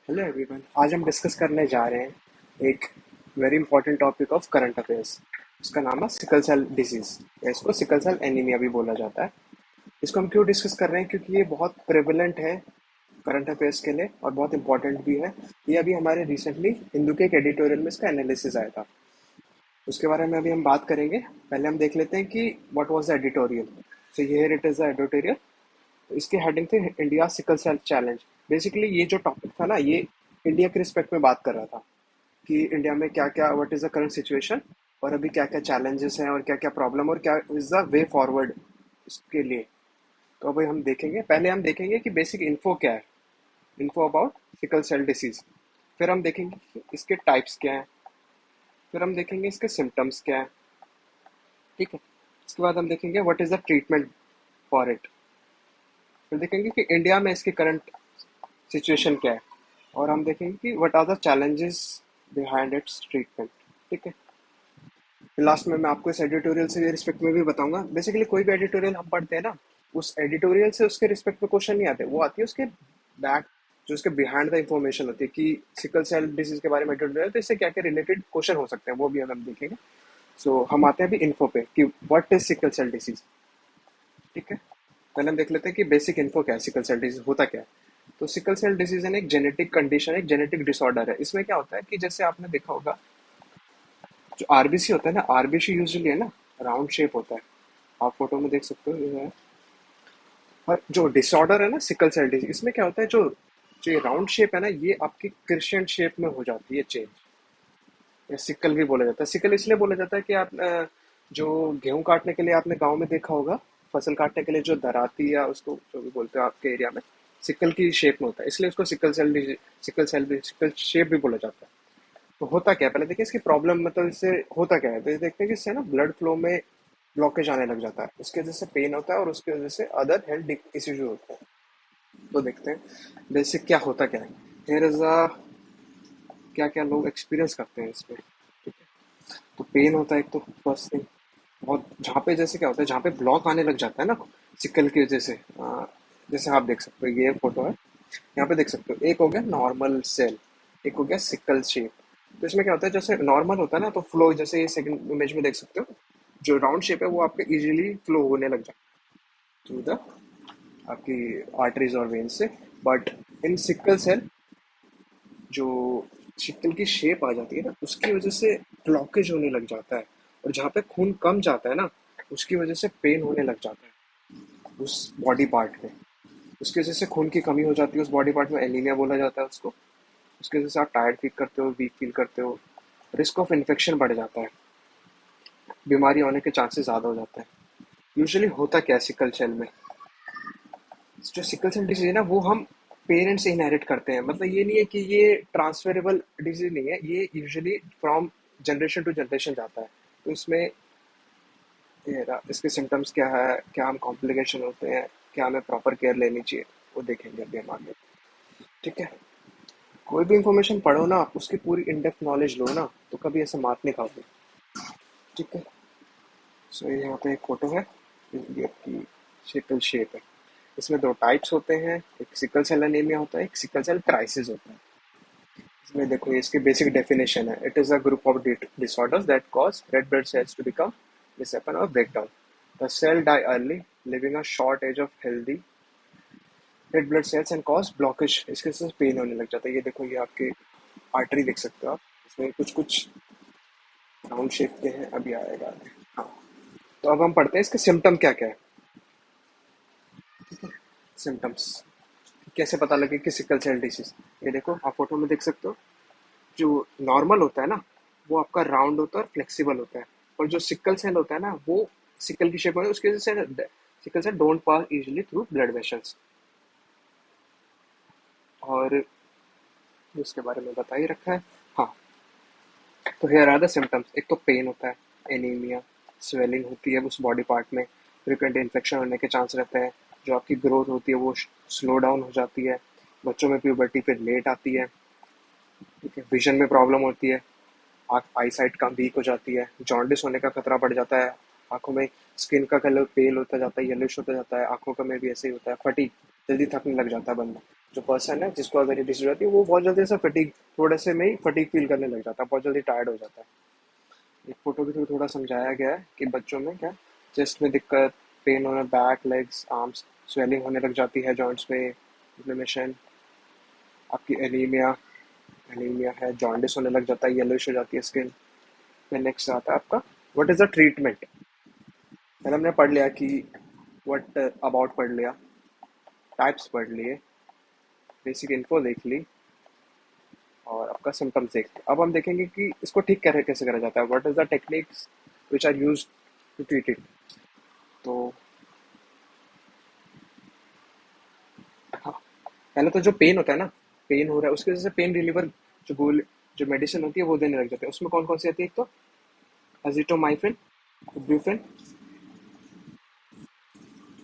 Hello everyone. आज हम discuss करने जा रहे हैं एक very important topic of current affairs. उसका नाम है सिकल सेल डिजीज, या इसको सिकल सेल एनीमिया भी बोला जाता है। इसको हम क्यों डिस्कस कर रहे हैं? क्योंकि ये बहुत प्रेवलेंट है करंट अफेयर्स के लिए और बहुत इंपॉर्टेंट भी है। ये अभी हमारे रिसेंटली हिंदू के एक एडिटोरियल में इसका एनालिसिस आया था, उसके बारे में अभी हम बात करेंगे। पहले हम देख लेते हैं कि what was the editorial. So here it is the editorial. इसके हेडिंग थे India sickle cell challenge. Basically ये जो टॉपिक था ना, ये इंडिया के रिस्पेक्ट में बात कर रहा था कि इंडिया में क्या क्या, what is the current situation, और अभी क्या क्या चैलेंजेस हैं और क्या क्या प्रॉब्लम और क्या इज द वे फॉरवर्ड इसके लिए। तो अभी हम देखेंगे, पहले हम देखेंगे कि बेसिक इन्फो क्या है, info about sickle cell disease. फिर हम देखेंगे कि इसके टाइप्स क्या हैं। फिर हम देखेंगे इसके सिम्टम्स क्या हैं। ठीक है। इसके बाद हम देखेंगे what is the treatment for it. फिर देखेंगे कि इंडिया में इसकी करंट सिचुएशन क्या है, और हम देखेंगे कि what are the challenges behind its treatment. ठीक है। फिर लास्ट में मैं आपको इस एडिटोरियल से रिस्पेक्ट में भी बताऊंगा। बेसिकली कोई भी एडिटोरियल हम पढ़ते हैं ना, उस एडिटोरियल से उसके रिस्पेक्ट में क्वेश्चन नहीं आते, वो आती है उसके बैक, जो उसके बिहाइंड द इंफॉर्मेशन होती है कि सिकल सेल डिजीज के बारे में एडिटोरियल, तो इससे क्या क्या रिलेटेड क्वेश्चन हो सकते हैं वो भी हम देखेंगे। सो हम आते हैं अभी इन्फो पे कि what is sickle cell disease. ठीक है। पहले हम देख लेते हैं कि बेसिक इन्फो क्या है, सिकल सेल डिजीज होता क्या है। तो सिकल सेल डिजीज है ना, एक जेनेटिक कंडीशन, एक जेनेटिक डिसऑर्डर है। इसमें क्या होता है कि जैसे आपने देखा होगा, जो आरबीसी होता है ना, आरबीसी यूजुअली है ना राउंड शेप होता है। आप फोटो में देख सकते हो ये है। और जो डिसऑर्डर है ना सिकल सेल डिजीज, इसमें क्या होता है, जो जो ये राउंड शेप है ना, ये आपकी क्रिश्चियन शेप में हो जाती है चेंज। या सिकल भी बोला जाता है। सिकल इसलिए बोला जाता है कि आप जो गेहूं काटने के लिए आपने गांव में देखा होगा, फसल काटने के लिए जो दराती या उसको जो भी बोलते हो आपके एरिया में, सिकल की शेप में होता है, इसलिए उसको सिकल शेप भी बोला जाता है। तो होता क्या है, पहले देखिए इसकी प्रॉब्लम, मतलब इससे होता क्या है। तो ये देखते हैं कि इससे ना ब्लड फ्लो में ब्लॉकेज आने लग जाता है, उसकी वजह से पेन होता है और उसकी वजह से अदर हेल्थ इश्यूज होते हैं। तो देखते हैं बेसिक क्या होता क्या है। हियर इज अ क्या क्या लोग एक्सपीरियंस करते हैं इसमें। ठीक है। तो पेन होता है एक, तो फर्स्ट थिंग बहुत, जहाँ पे जैसे क्या होता है, जहाँ पे ब्लॉक आने लग जाता है ना सिकल की वजह से। जैसे आप देख सकते हो, ये फोटो है, यहाँ पे देख सकते हो, एक हो गया नॉर्मल सेल, एक हो गया सिकल शेप। तो इसमें क्या होता है, जैसे नॉर्मल होता है ना, तो फ्लो, जैसे ये सेकंड इमेज में देख सकते हो, जो राउंड शेप है वो आपके इजीली फ्लो होने लग जाता है थ्रू द आपकी आर्टरीज और वेन से। बट इन सिकल सेल, जो शिकल की शेप आ जाती है ना, उसकी वजह से ब्लॉकेज होने लग जाता है। और जहाँ पे खून कम जाता है ना, उसकी वजह से पेन होने लग जाता है उस बॉडी पार्ट में। उसकी वजह से खून की कमी हो जाती है उस बॉडी पार्ट में, एनीमिया बोला जाता है उसको। उसकी वजह से आप टायर्ड फील करते हो, वीक फील करते हो, रिस्क ऑफ इन्फेक्शन बढ़ जाता है, बीमारी होने के चांसेस ज़्यादा हो जाते हैं। यूजुअली होता क्या है सिकल सेल में, जो सिकल सेल डिजीज है ना, वो हम पेरेंट्स से इनहेरिट करते हैं। मतलब ये नहीं है कि ये ट्रांसफरेबल डिजीज नहीं है, ये usually from generation to generation जाता है। तो इसमें इसके सिम्टम्स क्या है, क्या हम कॉम्प्लिकेशन होते हैं, क्या हमें प्रॉपर केयर लेनी चाहिए, वो देखेंगे अभी हम आगे। ठीक है। कोई भी इंफॉर्मेशन पढ़ो ना आप, उसकी पूरी इन डेप्थ नॉलेज लो ना, तो कभी ऐसे मात नहीं खाओगे। ठीक है। सो यहाँ पे एक फोटो है, ये आपकी सिकल शेप है। इसमें दो टाइप्स होते हैं, एक सिकल सेल एनीमिया होता है, एक सिकल सेल क्राइसिस होता है। इसमें देखो, ये इसकी बेसिक डेफिनेशन है, it is a group of disorders that cause red blood cells to become dissipate or break down. The cell die early, leaving a short age of healthy red blood cells and cause blockage. इसके से pen होने लग जाता है। ये देखो, ये आपके आर्टरी देख सकते हो आप, इसमें कुछ कुछ राउंड शेप के हैं, अभी आएगा आगे। हाँ। तो अब हम पढ़ते हैं इसके सिम्टम क्या क्या है। सिम्टम्स कैसे पता लगे कि सिकल सेल डिसीज। ये देखो, आप फोटो में देख सकते हो, जो नॉर्मल होता है ना, वो आपका राउंड होता है और फ्लेक्सिबल होता है। और जो सिकल सेल होता है ना, वो सिकल की शेप में, उसकी वजह से sickle cell don't pass easily through blood vessels. और उसके बारे में बता ही रखा है। हाँ। तो हेयर आर द सिम्टम्स। एक तो पेन होता है, एनीमिया, स्वेलिंग होती है उस बॉडी पार्ट में, फ्रिक्वेंट इन्फेक्शन होने के चांस रहते हैं, जो आपकी ग्रोथ होती है वो स्लो डाउन हो जाती है, बच्चों में प्यूबर्टी फिर लेट आती है। ठीक है। विजन में प्रॉब्लम होती है, आई साइट कम वीक हो जाती है, जॉन्डिस होने का खतरा बढ़ जाता है, आंखों में स्किन का कलर पेल होता जाता है, येलोइश होता जाता है, आंखों का में भी ऐसे ही होता है, फटीग, जल्दी थकने लग जाता है बंदा। जो पर्सन है जिसको अगर ये डिसीज होती है वो बहुत जल्दी से फटीग, थोड़े से में ही फटीग फील करने लग जाता है, बहुत जल्दी टायर्ड हो जाता है। एक फोटो के थ्रू थोड़ा समझाया गया है कि बच्चों में क्या चेस्ट में दिक्कत, पेन होना, बैक लेग्स आर्म्स स्वेलिंग होने लग जाती है, जॉइंट्स में इन्फ्लेमेशन, आपकी एनीमिया, एनीमिया है, जॉन्डिस होने लग जाता है, येलोइश हो जाती है स्किन। फिर नेक्स्ट आता है आपका व्हाट इज द ट्रीटमेंट। पहले हमने पढ़ लिया कि व्हाट अबाउट पढ़ लिया, टाइप्स पढ़ लिए, बेसिक इन्फो देख ली, और आपका सिम्टम्स देख लिया। अब हम देखेंगे कि इसको ठीक कैसे करा जाता है, what is the techniques which are use to treat it. तो हाँ, पहले तो जो पेन होता है ना, पेन हो रहा है उसकी वजह से पेन रिलीवर जो गोल जो मेडिसिन होती है वो देने लग जाते हैं। उसमें कौन कौन सी आती है, एक तो एजिटोमाइसिन, इब्रूफेन,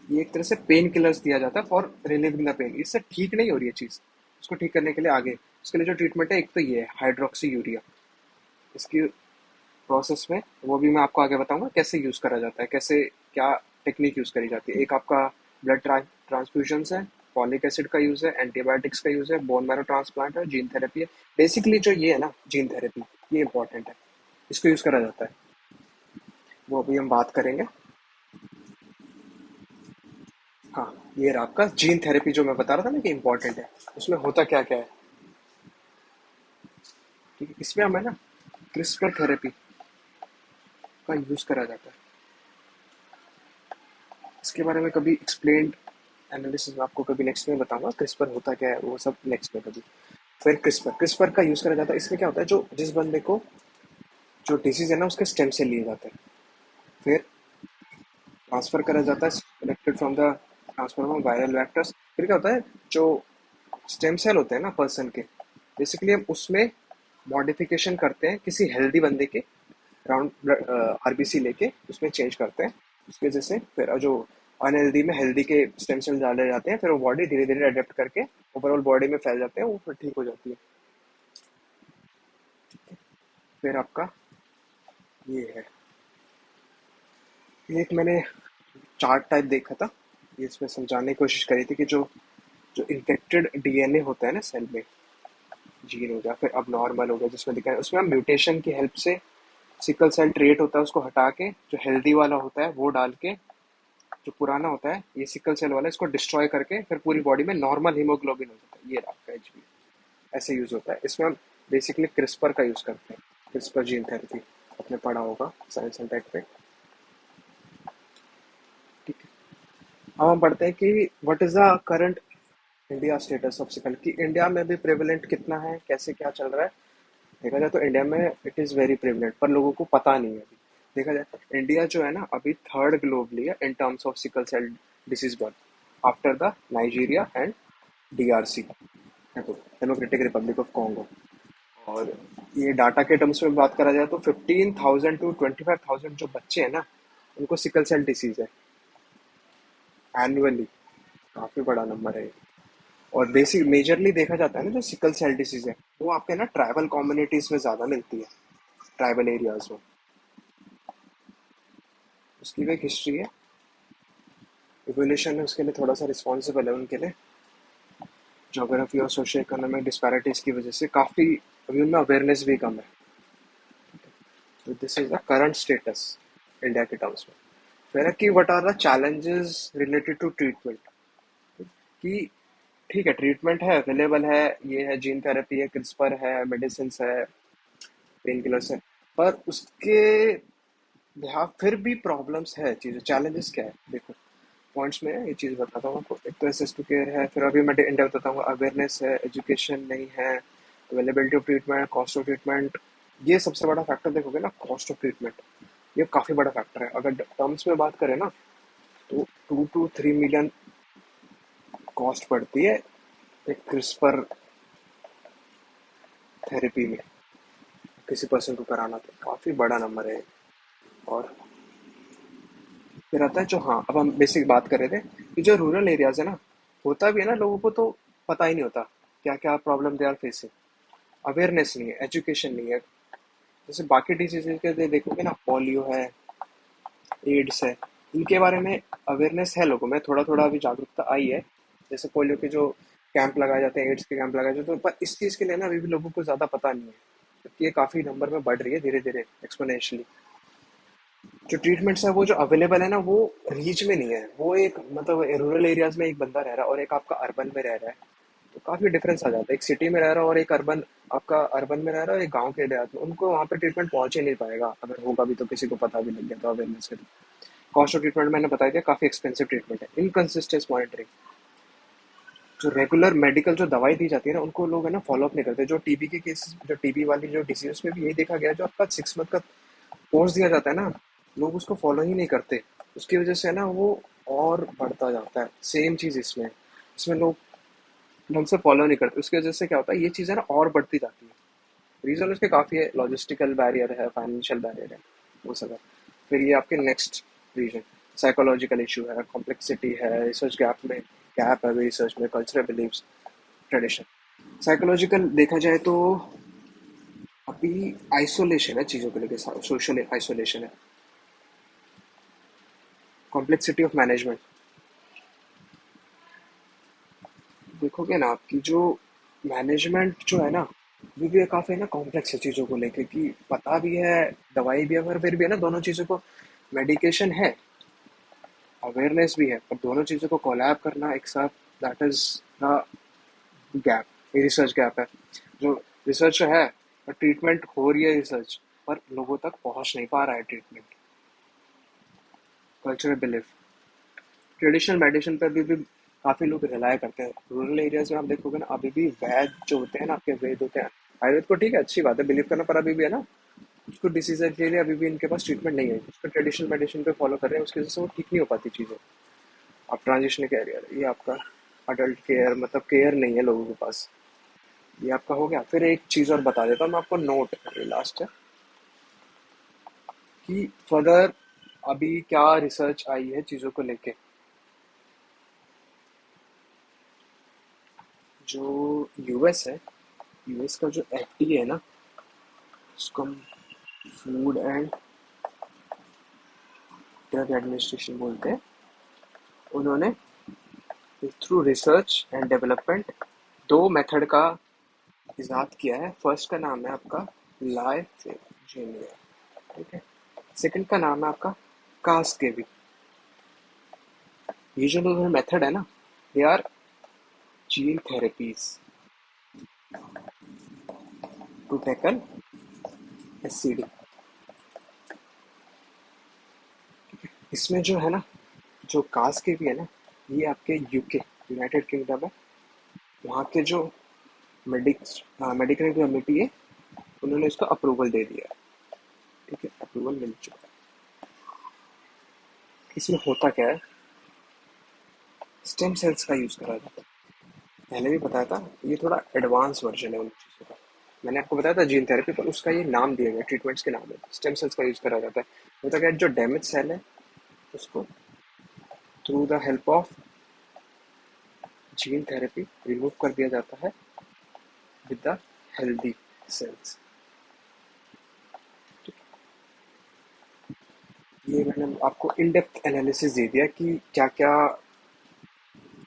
ये एक तरह से पेन किलर्स दिया जाता है फॉर रिलीविंग द पेन। इससे ठीक नहीं हो रही है चीज़, उसको ठीक करने के लिए आगे उसके लिए जो ट्रीटमेंट है एक तो ये है हाइड्रोक्सी यूरिया। इसकी प्रोसेस में वो भी मैं आपको आगे बताऊंगा कैसे यूज़ करा जाता है, कैसे क्या टेक्निक यूज़ करी जाती है। एक आपका ब्लड ट्रांसफ्यूजन है, फॉलिक एसिड का यूज़ है, एंटीबायोटिक्स का यूज़ है, बोन मैरो ट्रांसप्लांट है, जीन थेरेपी है। बेसिकली जो ये है ना जीन थेरेपी, ये इंपॉर्टेंट है, इसको यूज़ करा जाता है, वो अभी हम बात करेंगे। हाँ, ये रहा आपका जीन थेरेपी जो मैं बता रहा था ना कि इम्पोर्टेंट है। उसमें होता क्या क्या है, ठीक है, इसमें हमें ना क्रिस्पर थेरेपी का यूज़ करा जाता है। इसके बारे में कभी एक्सप्लेन्ड एनालिसिस में आपको कभी नेक्स्ट में बताऊंगा, क्रिस्पर होता क्या है वो सब नेक्स्ट में कभी। फिर क्रिस्पर क्रिस्पर का यूज़ करा जाता है। इसमें क्या होता है, जो जिस बंदे को जो डिसीज है ना उसके स्टेम से लिए जाते हैं, फिर ट्रांसफर करा जाता है selected from the transfer from viral vectors. फिर क्या होता है, जो स्टेम सेल होते हैं ना पर्सन के, बेसिकली हम उसमें मॉडिफिकेशन करते हैं किसी हेल्दी बंदे के राउंड आरबीसी लेके उसमें चेंज करते हैं। उसकी वजह से फिर जो अनहेल्दी में हेल्दी के स्टेम सेल डाले जाते हैं, फिर वो बॉडी धीरे धीरे अडेप्ट करके ओवरऑल बॉडी में फैल जाते हैं, वो फिर ठीक हो जाती है। फिर आपका ये है, ये एक मैंने चार्ट टाइप देखा था, ये इसमें समझाने की कोशिश करी थी कि जो जो इन्फेक्टेड डीएनए होता है ना सेल में, जीन हो गया फिर अब नॉर्मल हो गया जिसमें दिखा है, उसमें हम म्यूटेशन की हेल्प से सिकल सेल ट्रेट होता है उसको हटा के जो हेल्दी वाला होता है वो डाल के, जो पुराना होता है ये सिकल सेल वाला, इसको डिस्ट्रॉय करके फिर पूरी बॉडी में नॉर्मल हीमोग्लोबिन हो जाता है। ये आपका एचबी ऐसे यूज होता है। इसमें हम बेसिकली क्रिस्पर का यूज करते हैं, क्रिस्पर जीन थेरेपी आपने पढ़ा होगा साइंस एंड टेक पे, ठीक है। अब हम पढ़ते हैं कि what is the current India status of sickle, कि इंडिया में भी प्रेवलेंट कितना है, कैसे क्या चल रहा है। देखा जाए तो इंडिया में इट इज़ वेरी प्रेवलेंट, पर लोगों को पता नहीं है अभी। देखा जाए इंडिया जो है ना अभी थर्ड ग्लोबली है in terms of sickle cell disease birth, after the Nigeria and DRC, Democratic Republic of Congo. और ये डाटा के टर्म्स में बात करा जाए तो 15,000 टू 25,000 जो बच्चे हैं ना उनको सिकल सेल डिसीज है एनुअली, काफ़ी बड़ा नंबर है। और बेसिक मेजरली देखा जाता है ना जो सिकल सेल डिसीज है वो आपके ना ट्राइबल कम्युनिटीज में ज़्यादा मिलती है, ट्राइबल एरियाज में। उसकी भी एक हिस्ट्री है, इवोल्यूशन है उसके लिए थोड़ा सा रिस्पॉन्सिबल है उनके लिए, जोग्राफी और सोशो इकोनॉमिक डिस्पैरिटीज की वजह से काफ़ी अभी उनमें अवेयरनेस भी कम है। तो this is the current status India के टर्म्स में। फिर है कि what are the challenges related to treatment, कि ठीक है ट्रीटमेंट है अवेलेबल है, ये है जीन थेरेपी है, क्रिस्पर है, मेडिसिन है, पेन किलर्स है, पर उसके यहाँ फिर भी प्रॉब्लम्स है, चीज़ें चैलेंजेस क्या है देखो पॉइंट्स में ये चीज़ बताता हूँ आपको। एक तो एसेस टू केयर है, फिर अभी मैं इंडिया बताता हूँ, अवेयरनेस है, एजुकेशन नहीं है, availability of treatment, cost of treatment. ये सबसे बड़ा फैक्टर देखोगे ना, कॉस्ट ऑफ ट्रीटमेंट, ये काफ़ी बड़ा फैक्टर है। अगर टर्म्स में बात करें ना तो 2 to 3 मिलियन कॉस्ट पड़ती है एक क्रिस्पर थेरेपी में, किसी पर्सन को कराना, तो काफ़ी बड़ा नंबर है। और फिर आता है जो, हाँ अब हम बेसिक बात कर रहे थे कि जो रूरल एरियाज है ना, होता भी है ना लोगों को तो पता ही नहीं होता क्या क्या problem they are facing, awareness नहीं है, एजुकेशन नहीं है। जैसे बाकी डिजीज के देखोगे ना, पोलियो है, एड्स है, इनके बारे में अवेयरनेस है लोगों में, थोड़ा थोड़ा अभी जागरूकता आई है। जैसे पोलियो के जो कैंप लगाए जाते हैं, एड्स के कैंप लगाए जाते हैं, पर इस चीज़ के लिए ना अभी भी लोगों को ज़्यादा पता नहीं है, क्योंकि ये काफ़ी नंबर में बढ़ रही है धीरे धीरे एक्सपोनेंशियली। जो ट्रीटमेंट्स है वो जो अवेलेबल है ना, वो रीच में नहीं है। वो एक मतलब रूरल एरियाज में एक बंदा रह रहा है और एक आपका अर्बन में रह रहा है, तो काफ़ी डिफरेंस आ जाता है। एक सिटी में रह रहा है और एक अर्बन, आपका अर्बन में रह रहा है और एक गांव के देहात में, उनको वहाँ पे ट्रीटमेंट पहुंच ही नहीं पाएगा। अगर होगा भी तो किसी को पता भी लग गया तो अवेयरनेस के लिए। कॉस्ट ऑफ ट्रीटमेंट मैंने बताया था, काफ़ी एक्सपेंसिव ट्रीटमेंट है। इनकंसिस्टेंट मॉनिटरिंग, जो रेगुलर मेडिकल जो दवाई दी जाती है ना, उनको लोग है ना फॉलो अप नहीं करते। जो टीबी के केसेस, जो टीबी वाली जो डिजीज में भी यही देखा गया है, जो आपका 6 मंथ का कोर्स दिया जाता है ना, लोग उसको फॉलो ही नहीं करते। उसकी वजह से है ना वो और बढ़ता जाता है। सेम चीज़ इसमें, इसमें लोग ढंग से फॉलो नहीं करते, उसकी वजह से क्या होता है, ये चीज़ है ना और बढ़ती जाती है। रीज़न उसके काफ़ी है, लॉजिस्टिकल बैरियर है, फाइनेंशियल बैरियर है, वो सब है। फिर ये आपके नेक्स्ट रीजन, साइकोलॉजिकल इशू है, कॉम्प्लेक्सिटी है, रिसर्च गैप में, गैप है रिसर्च में, कल्चरल बिलीव्स, ट्रेडिशन। साइकोलॉजिकल देखा जाए तो अभी आइसोलेशन है चीज़ों को लेकर, सोशल आइसोलेशन है। कॉम्प्लेक्सिटी ऑफ मैनेजमेंट, देखोगे ना आपकी जो मैनेजमेंट जो है ना, वो भी काफ़ी ना कॉम्प्लेक्स है चीज़ों को लेके, कि पता भी है, दवाई भी है, पर फिर भी है ना दोनों चीज़ों को, मेडिकेशन है, अवेयरनेस भी है, पर दोनों चीज़ों को कोलैब करना एक साथ, दैट इज द गैप, ये रिसर्च गैप है। जो रिसर्च है, पर ट्रीटमेंट हो रही है रिसर्च, पर लोगों तक पहुंच नहीं पा रहा है treatment. Cultural belief, traditional medicine पर भी काफ़ी लोग रिलाय करते हैं। रूरल एरियाज में आप देखोगे ना, अभी भी वैद जो होते हैं ना, आपके वेद होते हैं, आयुर्वेद को ठीक है, अच्छी बात है बिलीव करना, पर अभी भी है ना कुछ डिसीज के लिए अभी भी इनके पास ट्रीटमेंट नहीं है। उसका ट्रेडिशनल मेडिसिन पे फॉलो कर रहे हैं, उसकी वजह से वो ठीक नहीं हो पाती चीज़ें। आप ट्रांजिशन के एरिया, ये आपका अडल्ट केयर, मतलब केयर नहीं है लोगों के पास। ये आपका हो गया। फिर एक चीज़ और बता देता हूँ मैं आपको, नोट ये लास्ट है, कि फर्दर अभी क्या रिसर्च आई है चीज़ों को लेके। जो यूएस है, यूएस का जो एफडीए है ना, उसको हम फूड एंड ड्रग एडमिनिस्ट्रेशन बोलते हैं। उन्होंने थ्रू रिसर्च एंड डेवलपमेंट दो मेथड का इजाद किया है। फर्स्ट का नाम है आपका लाइफेजिनिया, ठीक है। सेकंड का नाम है आपका कास्केवी। ये जो दोनों मेथड है ना, they are gene therapies to tackle SCD. इसमें जो है ना, जो कास्केवी है ना, ये आपके यूके, यूनाइटेड किंगडम है, वहाँ के जो मेडिकल कमेटी है, उन्होंने इसको अप्रूवल दे दिया है, ठीक है, अप्रूवल मिल चुका है। इसमें होता क्या है, स्टेम सेल्स का यूज़ करा जाता है। पहले भी बताया था, ये थोड़ा एडवांस वर्जन है उन चीज़ों का। मैंने आपको बताया था जीन थेरेपी, पर उसका ये नाम दिया गया, ट्रीटमेंट्स के नाम है, स्टेम सेल्स का यूज़ करा जाता है। होता क्या है, जो डैमेज सेल है उसको through the help of gene therapy remove कर दिया जाता है विद द हेल्दी सेल्स। ये मैंने आपको इन डेप्थ एनालिसिस दे दिया कि क्या क्या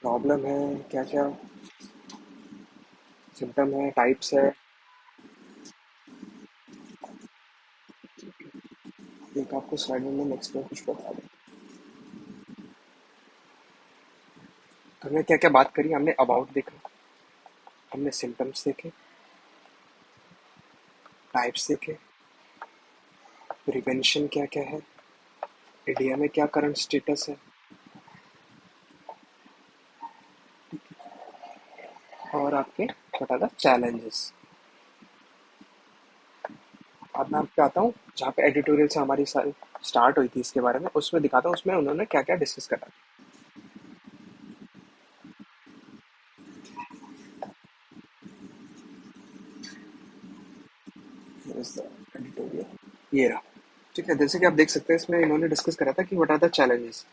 प्रॉब्लम है, क्या क्या सिम्टम है, टाइप्स है। एक आपको स्लाइड में नेक्स्ट में कुछ बता दें। तो हमने क्या क्या बात करी, हमने अबाउट देखा, हमने सिम्टम्स देखे, टाइप्स देखे, प्रिवेंशन क्या क्या है, इंडिया में क्या करंट स्टेटस है, और आपके बता था चैलेंजेस। अब मैं आपको आता हूँ जहाँ पे एडिटोरियल से हमारी सारी स्टार्ट हुई थी इसके बारे में, उसमें दिखाता हूँ उसमें उन्होंने क्या क्या डिस्कस करा। एडिटोरियल ये रहा, ठीक है। जैसे कि आप देख सकते हैं, इसमें इन्होंने डिस्कस करा था कि व्हाट आर द चैलेंजेस।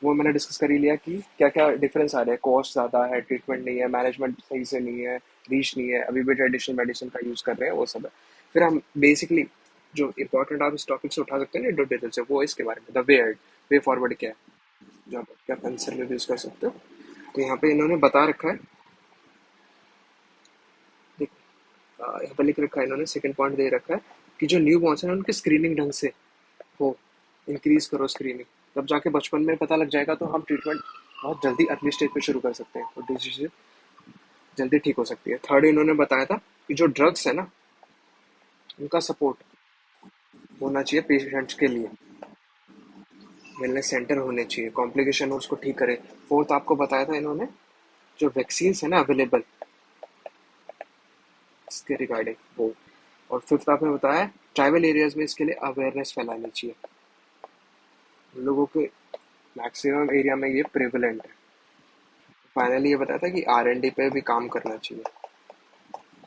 वो मैंने डिस्कस कर ही लिया कि क्या क्या डिफरेंस आ रहे हैं, कॉस्ट ज़्यादा है, ट्रीटमेंट नहीं है, मैनेजमेंट सही से नहीं है, रीच नहीं है, अभी भी ट्रेडिशनल मेडिसिन का यूज़ कर रहे हैं, वो सब है। फिर हम बेसिकली जो इंपॉर्टेंट आप इस टॉपिक से उठा सकते हैं ना, दो डिटेल से, वो इसके बारे में, द वे फॉरवर्ड क्या है, जो आप क्या कंसर्न में यूज़ कर सकते हो। तो यहाँ पे इन्होंने बता रखा है यहाँ पर लिख रखा है इन्होंने, सेकंड पॉइंट दे रखा है कि जो न्यू बॉर्न्स है उनकी स्क्रीनिंग ढंग से हो, इंक्रीज करो स्क्रीनिंग, तब जाके बचपन में पता लग जाएगा तो हम ट्रीटमेंट बहुत जल्दी अर्ली स्टेज पे शुरू कर सकते हैं और डिजीज जल्दी ठीक हो सकती है। थर्ड इन्होंने बताया था कि जो ड्रग्स है ना, उनका सपोर्ट होना चाहिए पेशेंट्स के लिए, वेलनेस सेंटर होने चाहिए, कॉम्प्लिकेशन हो उसको ठीक करे। फोर्थ आपको बताया था इन्होंने जो वैक्सीन है ना अवेलेबल इसके रिगार्डिंग वो। और फिफ्थ आपने बताया ट्राइबल एरियाज में इसके लिए अवेयरनेस फैलानी चाहिए, हम लोगों के मैक्सिमम एरिया में ये प्रेवलेंट है। फाइनली ये बताया था कि R&D पे भी काम करना चाहिए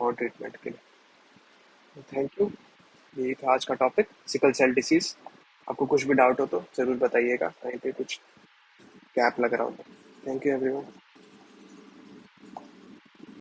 और ट्रीटमेंट के लिए। थैंक यू, यही था आज का टॉपिक, सिकल सेल डिसीज। आपको कुछ भी डाउट हो तो ज़रूर बताइएगा, कहीं पे कुछ गैप लग रहा हो तो। Thank you everyone.